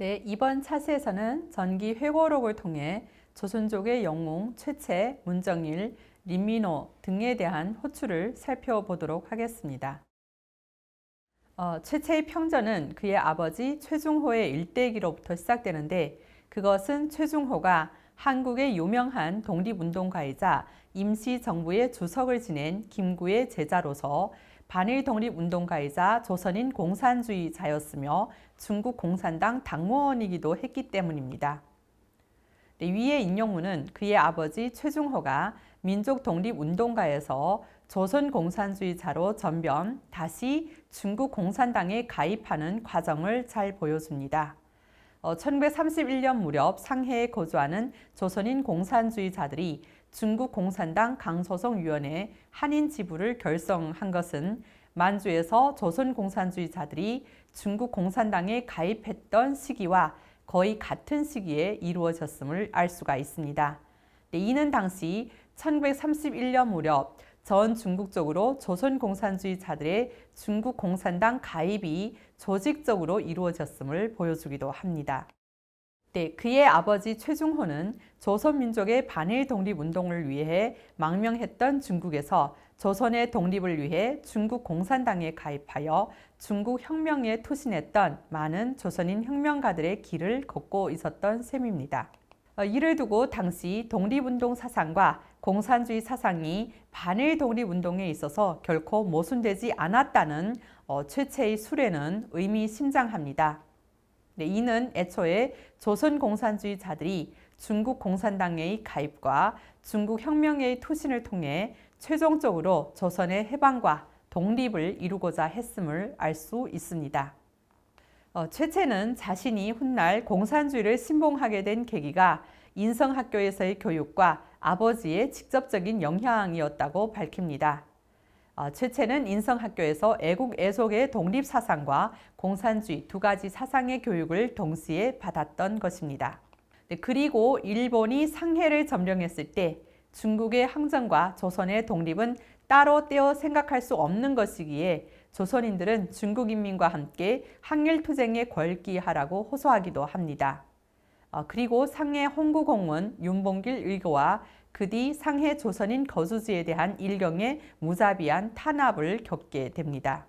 네, 이번 차시에서는 전기 회고록을 통해 조선족의 영웅 최채, 문정일, 린민호 등에 대한 호출을 살펴보도록 하겠습니다. 최채의 평전은 그의 아버지 최중호의 일대기로부터 시작되는데, 그것은 최중호가 한국의 유명한 독립운동가이자 임시정부의 주석을 지낸 김구의 제자로서 반일 독립운동가이자 조선인 공산주의자였으며 중국 공산당 당무원이기도 했기 때문입니다. 위의 인용문은 그의 아버지 최중호가 민족 독립운동가에서 조선 공산주의자로 전변, 다시 중국 공산당에 가입하는 과정을 잘 보여줍니다. 1931년 무렵 상해에 거주하는 조선인 공산주의자들이 중국 공산당 강소송위원회 한인 지부를 결성한 것은 만주에서 조선 공산주의자들이 중국 공산당에 가입했던 시기와 거의 같은 시기에 이루어졌음을 알 수가 있습니다. 이는 당시 1931년 무렵 전 중국적으로 조선 공산주의자들의 중국 공산당 가입이 조직적으로 이루어졌음을 보여주기도 합니다. 그의 아버지 최중호는 조선민족의 반일 독립운동을 위해 망명했던 중국에서 조선의 독립을 위해 중국 공산당에 가입하여 중국 혁명에 투신했던 많은 조선인 혁명가들의 길을 걷고 있었던 셈입니다. 이를 두고 당시 독립운동 사상과 공산주의 사상이 반일 독립운동에 있어서 결코 모순되지 않았다는 최채의 수례는 의미심장합니다. 이는 애초에 조선 공산주의자들이 중국 공산당의 가입과 중국 혁명의 투신을 통해 최종적으로 조선의 해방과 독립을 이루고자 했음을 알 수 있습니다. 최채는 자신이 훗날 공산주의를 신봉하게 된 계기가 인성학교에서의 교육과 아버지의 직접적인 영향이었다고 밝힙니다. 최채는 인성학교에서 애국 애속의 독립사상과 공산주의 두 가지 사상의 교육을 동시에 받았던 것입니다. 그리고 일본이 상해를 점령했을 때 중국의 항전과 조선의 독립은 따로 떼어 생각할 수 없는 것이기에 조선인들은 중국 인민과 함께 항일투쟁에 걸기하라고 호소하기도 합니다. 그리고 상해 홍구공문 윤봉길 의거와 그 뒤 상해 조선인 거주지에 대한 일경의 무자비한 탄압을 겪게 됩니다.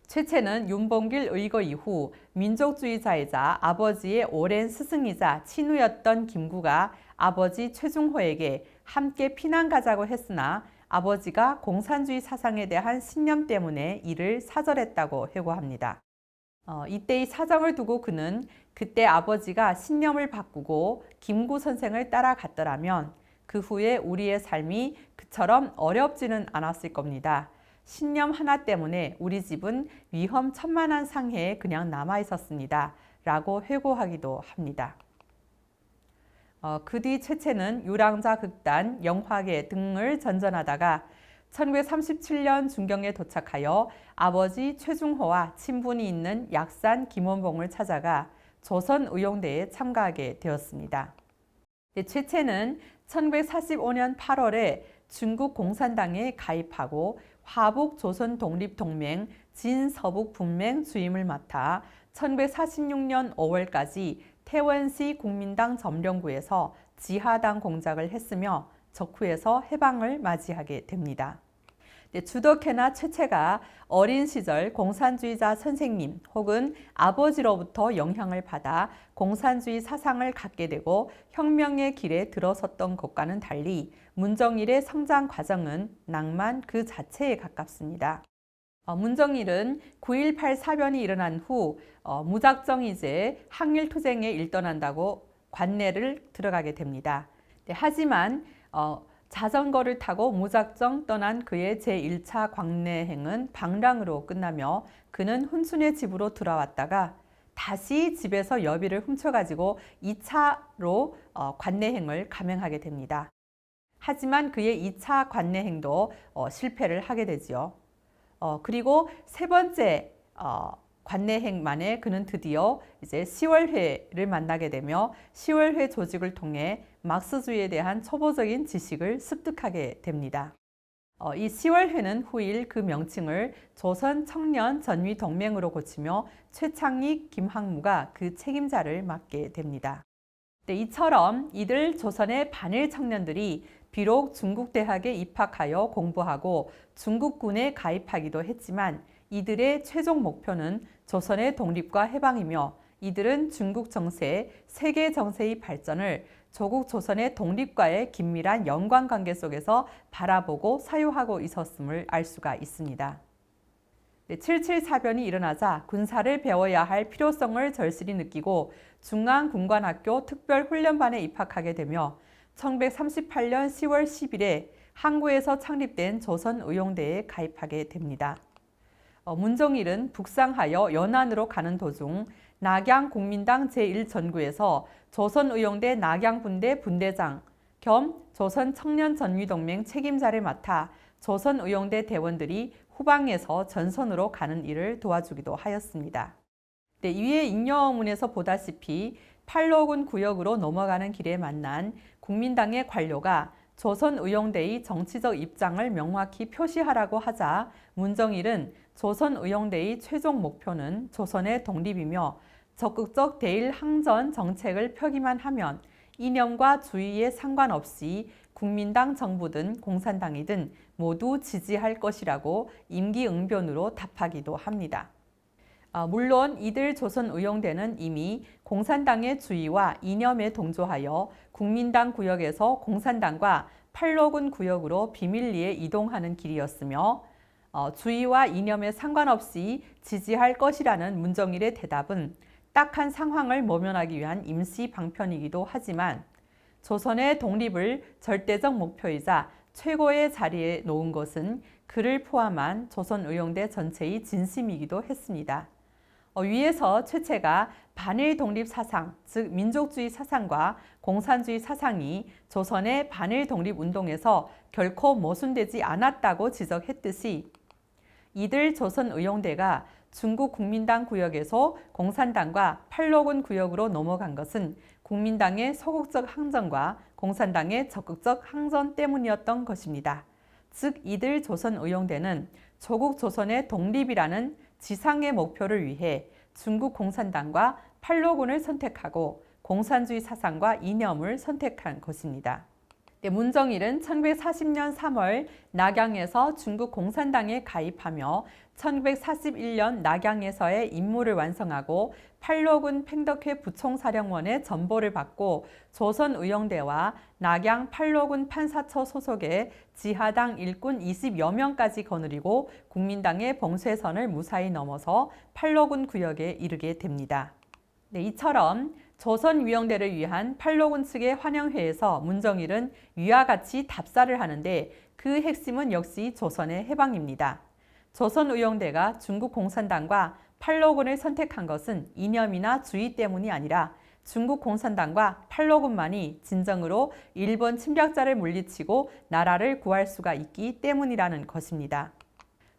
최채는 윤봉길 의거 이후 민족주의자이자 아버지의 오랜 스승이자 친구였던 김구가 아버지 최중호에게 함께 피난 가자고 했으나 아버지가 공산주의 사상에 대한 신념 때문에 이를 사절했다고 회고합니다. 이때의 사정을 두고 그는 그때 아버지가 신념을 바꾸고 김구 선생을 따라갔더라면 그 후에 우리의 삶이 그처럼 어렵지는 않았을 겁니다. 신념 하나 때문에 우리 집은 위험천만한 상해에 그냥 남아 있었습니다. 라고 회고하기도 합니다. 그 뒤 최채는 유랑자 극단, 영화계 등을 전전하다가 1937년 중경에 도착하여 아버지 최중호와 친분이 있는 약산 김원봉을 찾아가 조선의용대에 참가하게 되었습니다. 최채는 1945년 8월에 중국 공산당에 가입하고 화북 조선독립동맹 진서북분맹 주임을 맡아 1946년 5월까지 태원시 국민당 점령구에서 지하당 공작을 했으며 적후에서 해방을 맞이하게 됩니다. 주덕회나 최채가 어린 시절 공산주의자 선생님 혹은 아버지로부터 영향을 받아 공산주의 사상을 갖게 되고 혁명의 길에 들어섰던 것과는 달리 문정일의 성장 과정은 낭만 그 자체에 가깝습니다. 문정일은 9.18 사변이 일어난 후 무작정이제 항일투쟁에 일떠난다고 관내를 들어가게 됩니다. 하지만 자전거를 타고 무작정 떠난 그의 제1차 광내행은 방랑으로 끝나며 그는 훈순의 집으로 돌아왔다가 다시 집에서 여비를 훔쳐가지고 2차로 관내행을 감행하게 됩니다. 하지만 그의 2차 관내행도 실패를 하게 되지요. 그리고 세 번째 관내행 만에 그는 드디어 이제 시월회를 만나게 되며 시월회 조직을 통해 막스주의에 대한 초보적인 지식을 습득하게 됩니다. 이 10월회는 후일 그 명칭을 조선청년전위동맹으로 고치며 최창익, 김학무가 그 책임자를 맡게 됩니다. 이처럼 이들 조선의 반일 청년들이 비록 중국 대학에 입학하여 공부하고 중국군에 가입하기도 했지만 이들의 최종 목표는 조선의 독립과 해방이며 이들은 중국 정세, 세계 정세의 발전을 조국 조선의 독립과의 긴밀한 연관관계 속에서 바라보고 사유하고 있었음을 알 수가 있습니다. 7.7사변이 일어나자 군사를 배워야 할 필요성을 절실히 느끼고 중앙군관학교 특별훈련반에 입학하게 되며 1938년 10월 10일에 항구에서 창립된 조선의용대에 가입하게 됩니다. 문정일은 북상하여 연안으로 가는 도중 낙양국민당 제1전구에서 조선의용대 낙양분대 분대장 겸 조선청년전위동맹 책임자를 맡아 조선의용대 대원들이 후방에서 전선으로 가는 일을 도와주기도 하였습니다. 위에 잉여문에서 보다시피 팔로군 구역으로 넘어가는 길에 만난 국민당의 관료가 조선의용대의 정치적 입장을 명확히 표시하라고 하자 문정일은 조선의용대의 최종 목표는 조선의 독립이며 적극적 대일 항전 정책을 펴기만 하면 이념과 주의에 상관없이 국민당 정부든 공산당이든 모두 지지할 것이라고 임기응변으로 답하기도 합니다. 물론 이들 조선의용대는 이미 공산당의 주의와 이념에 동조하여 국민당 구역에서 공산당과 팔로군 구역으로 비밀리에 이동하는 길이었으며 주의와 이념에 상관없이 지지할 것이라는 문정일의 대답은 딱한 상황을 모면하기 위한 임시 방편이기도 하지만 조선의 독립을 절대적 목표이자 최고의 자리에 놓은 것은 그를 포함한 조선의용대 전체의 진심이기도 했습니다. 위에서 최채가 반일 독립 사상, 즉 민족주의 사상과 공산주의 사상이 조선의 반일 독립 운동에서 결코 모순되지 않았다고 지적했듯이 이들 조선의용대가 중국 국민당 구역에서 공산당과 팔로군 구역으로 넘어간 것은 국민당의 소극적 항전과 공산당의 적극적 항전 때문이었던 것입니다. 즉 이들 조선의용대는 조국 조선의 독립이라는 지상의 목표를 위해 중국 공산당과 팔로군을 선택하고 공산주의 사상과 이념을 선택한 것입니다. 문정일은 1940년 3월 낙양에서 중국 공산당에 가입하며 1941년 낙양에서의 임무를 완성하고 팔로군 팽덕회 부총사령원의 전보를 받고 조선의용대와 낙양 팔로군 판사처 소속의 지하당 일꾼 20여 명까지 거느리고 국민당의 봉쇄선을 무사히 넘어서 팔로군 구역에 이르게 됩니다. 이처럼 조선위용대를 위한 팔로군 측의 환영회에서 문정일은 위와 같이 답사를 하는데 그 핵심은 역시 조선의 해방입니다. 조선의용대가 중국 공산당과 팔로군을 선택한 것은 이념이나 주의 때문이 아니라 중국 공산당과 팔로군만이 진정으로 일본 침략자를 물리치고 나라를 구할 수가 있기 때문이라는 것입니다.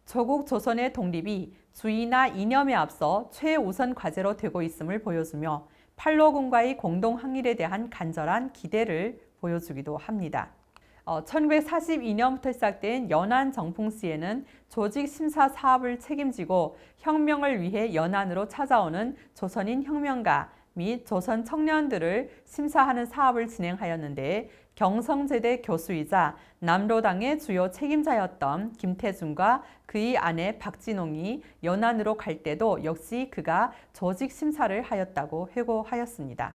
조국 조선의 독립이 주의나 이념에 앞서 최우선 과제로 되고 있음을 보여주며 팔로군과의 공동 항일에 대한 간절한 기대를 보여주기도 합니다. 1942년부터 시작된 연안 정풍시에는 조직 심사 사업을 책임지고 혁명을 위해 연안으로 찾아오는 조선인 혁명가 및 조선 청년들을 심사하는 사업을 진행하였는데 경성제대 교수이자 남로당의 주요 책임자였던 김태준과 그의 아내 박진홍이 연안으로 갈 때도 역시 그가 조직 심사를 하였다고 회고하였습니다.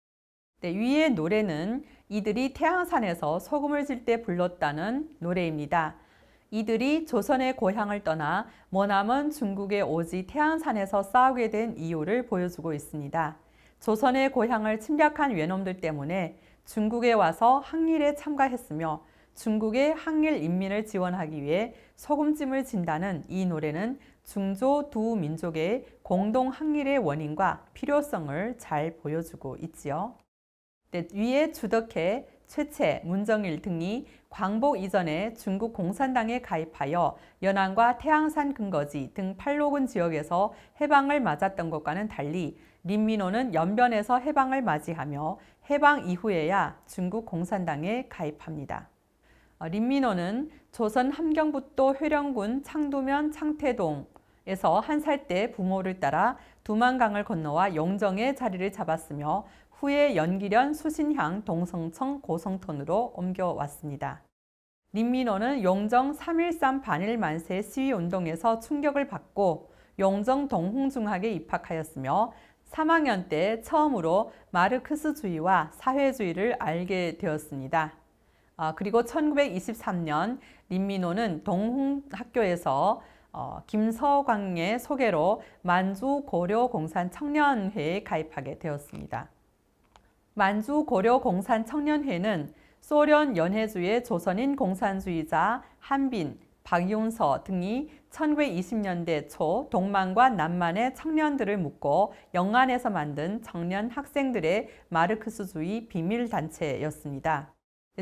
위의 노래는 이들이 태양산에서 소금을 질 때 불렀다는 노래입니다. 이들이 조선의 고향을 떠나 머나먼 중국에 오지 태양산에서 싸우게 된 이유를 보여주고 있습니다. 조선의 고향을 침략한 외놈들 때문에 중국에 와서 항일에 참가했으며 중국의 항일 인민을 지원하기 위해 소금찜을 진다는 이 노래는 중조 두 민족의 공동 항일의 원인과 필요성을 잘 보여주고 있지요. 위에 주덕회, 최채, 문정일 등이 광복 이전에 중국 공산당에 가입하여 연안과 태양산 근거지 등 팔로군 지역에서 해방을 맞았던 것과는 달리 린민호는 연변에서 해방을 맞이하며 해방 이후에야 중국 공산당에 가입합니다. 린민호는 조선 함경북도 회령군 창두면 창태동에서 한 살 때 부모를 따라 두만강을 건너와 용정에 자리를 잡았으며 후에 연기련 수신향 동성청 고성톤으로 옮겨왔습니다. 린민호는 용정 3.13 반일 만세 시위운동에서 충격을 받고 용정 동홍중학에 입학하였으며 3학년 때 처음으로 마르크스주의와 사회주의를 알게 되었습니다. 그리고 1923년 린민호는 동홍학교에서 김서광의 소개로 만주고려공산청년회에 가입하게 되었습니다. 만주고려공산청년회는 소련 연해주의 조선인 공산주의자 한빈, 박윤서 등이 1920년대 초 동만과 남만의 청년들을 묶고 영안에서 만든 청년 학생들의 마르크스주의 비밀단체였습니다.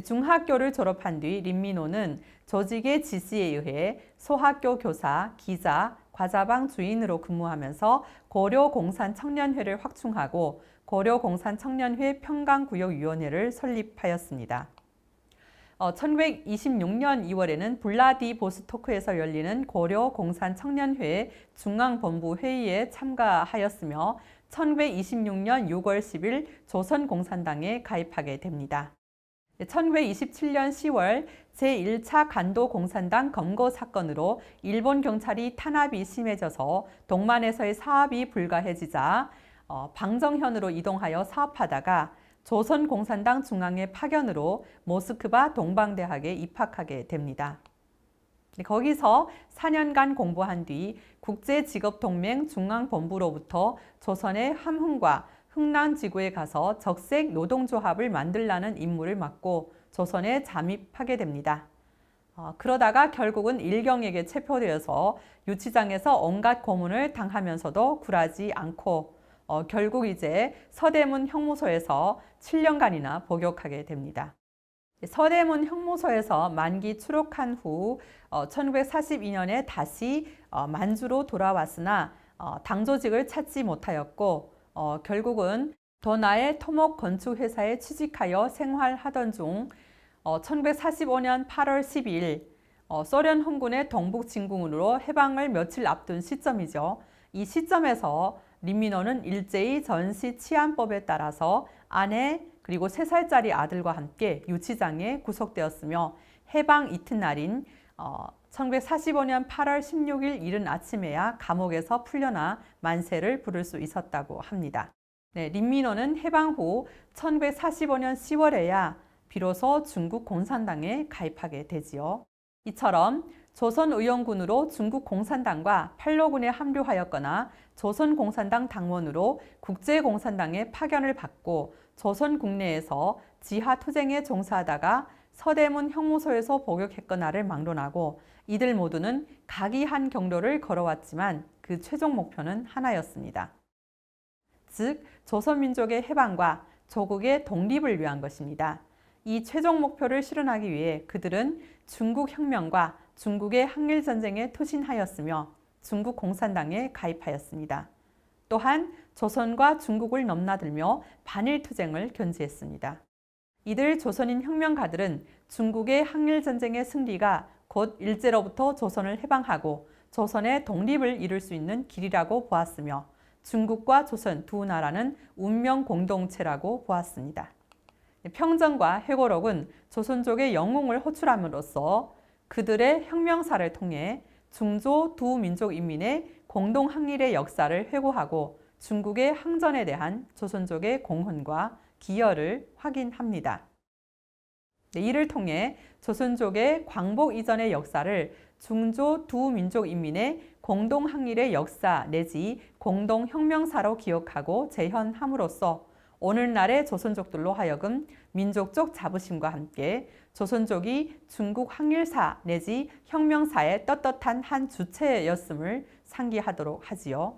중학교를 졸업한 뒤 린민호는 조직의 지시에 의해 소학교 교사, 기자, 과자방 주인으로 근무하면서 고려공산청년회를 확충하고 고려공산청년회 평강구역위원회를 설립하였습니다. 1926년 2월에는 블라디보스토크에서 열리는 고려공산청년회 중앙본부 회의에 참가하였으며 1926년 6월 10일 조선공산당에 가입하게 됩니다. 1927년 10월 제1차 간도공산당 검거 사건으로 일본 경찰이 탄압이 심해져서 동만에서의 사업이 불가해지자 방정현으로 이동하여 사업하다가 조선공산당 중앙의 파견으로 모스크바 동방대학에 입학하게 됩니다. 거기서 4년간 공부한 뒤 국제직업동맹 중앙본부로부터 조선의 함흥과 흥남지구에 가서 적색 노동조합을 만들라는 임무를 맡고 조선에 잠입하게 됩니다. 그러다가 결국은 일경에게 체포되어서 유치장에서 온갖 고문을 당하면서도 굴하지 않고 결국 이제 서대문 형무소에서 7년간이나 복역하게 됩니다. 서대문 형무소에서 만기 추록한 후 1942년에 다시 만주로 돌아왔으나 당조직을 찾지 못하였고 결국은 도나의 토목 건축회사에 취직하여 생활하던 중 1945년 8월 12일 소련 홍군의 동북 진군으로 해방을 며칠 앞둔 시점이죠. 이 시점에서 린민호는 일제히 전시 치안법에 따라서 아내 그리고 3살짜리 아들과 함께 유치장에 구속되었으며 해방 이튿날인 1945년 8월 16일 이른 아침에야 감옥에서 풀려나 만세를 부를 수 있었다고 합니다. 린민호는 해방 후 1945년 10월에야 비로소 중국 공산당에 가입하게 되지요. 이처럼 조선의용군으로 중국 공산당과 팔로군에 합류하였거나 조선공산당 당원으로 국제공산당에 파견을 받고 조선 국내에서 지하투쟁에 종사하다가 서대문 형무소에서 복역했거나를 막론하고 이들 모두는 각이 한 경로를 걸어왔지만 그 최종 목표는 하나였습니다. 즉 조선민족의 해방과 조국의 독립을 위한 것입니다. 이 최종 목표를 실현하기 위해 그들은 중국 혁명과 중국의 항일전쟁에 투신하였으며 중국 공산당에 가입하였습니다. 또한 조선과 중국을 넘나들며 반일투쟁을 견지했습니다. 이들 조선인 혁명가들은 중국의 항일전쟁의 승리가 곧 일제로부터 조선을 해방하고 조선의 독립을 이룰 수 있는 길이라고 보았으며 중국과 조선 두 나라는 운명 공동체라고 보았습니다. 평전과 회고록은 조선족의 영웅을 호출함으로써 그들의 혁명사를 통해 중조 두 민족 인민의 공동 항일의 역사를 회고하고 중국의 항전에 대한 조선족의 공헌과 기여를 확인합니다. 이를 통해 조선족의 광복 이전의 역사를 중조 두 민족 인민의 공동 항일의 역사 내지 공동 혁명사로 기억하고 재현함으로써 오늘날의 조선족들로 하여금 민족적 자부심과 함께 조선족이 중국 항일사 내지 혁명사의 떳떳한 한 주체였음을 상기하도록 하지요.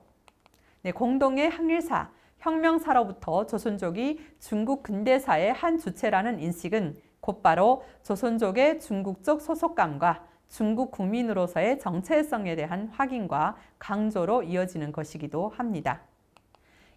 공동의 항일사, 혁명사로부터 조선족이 중국 근대사의 한 주체라는 인식은 곧바로 조선족의 중국적 소속감과 중국 국민으로서의 정체성에 대한 확인과 강조로 이어지는 것이기도 합니다.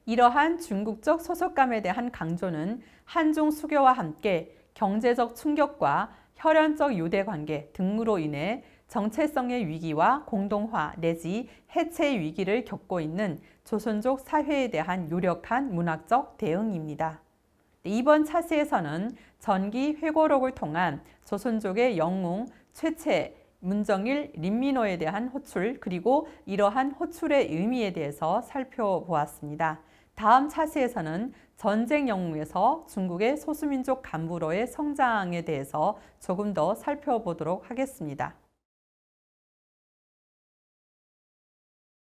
이러한 중국적 소속감에 대한 강조는 한중 수교와 함께 경제적 충격과 혈연적 유대관계 등으로 인해 정체성의 위기와 공동화 내지 해체 위기를 겪고 있는 조선족 사회에 대한 유력한 문학적 대응입니다. 이번 차시에서는 전기 회고록을 통한 조선족의 영웅, 최채, 문정일, 린민호에 대한 호출 그리고 이러한 호출의 의미에 대해서 살펴보았습니다. 다음 차시에서는 전쟁 영웅에서 중국의 소수민족 간부로의 성장에 대해서 조금 더 살펴보도록 하겠습니다.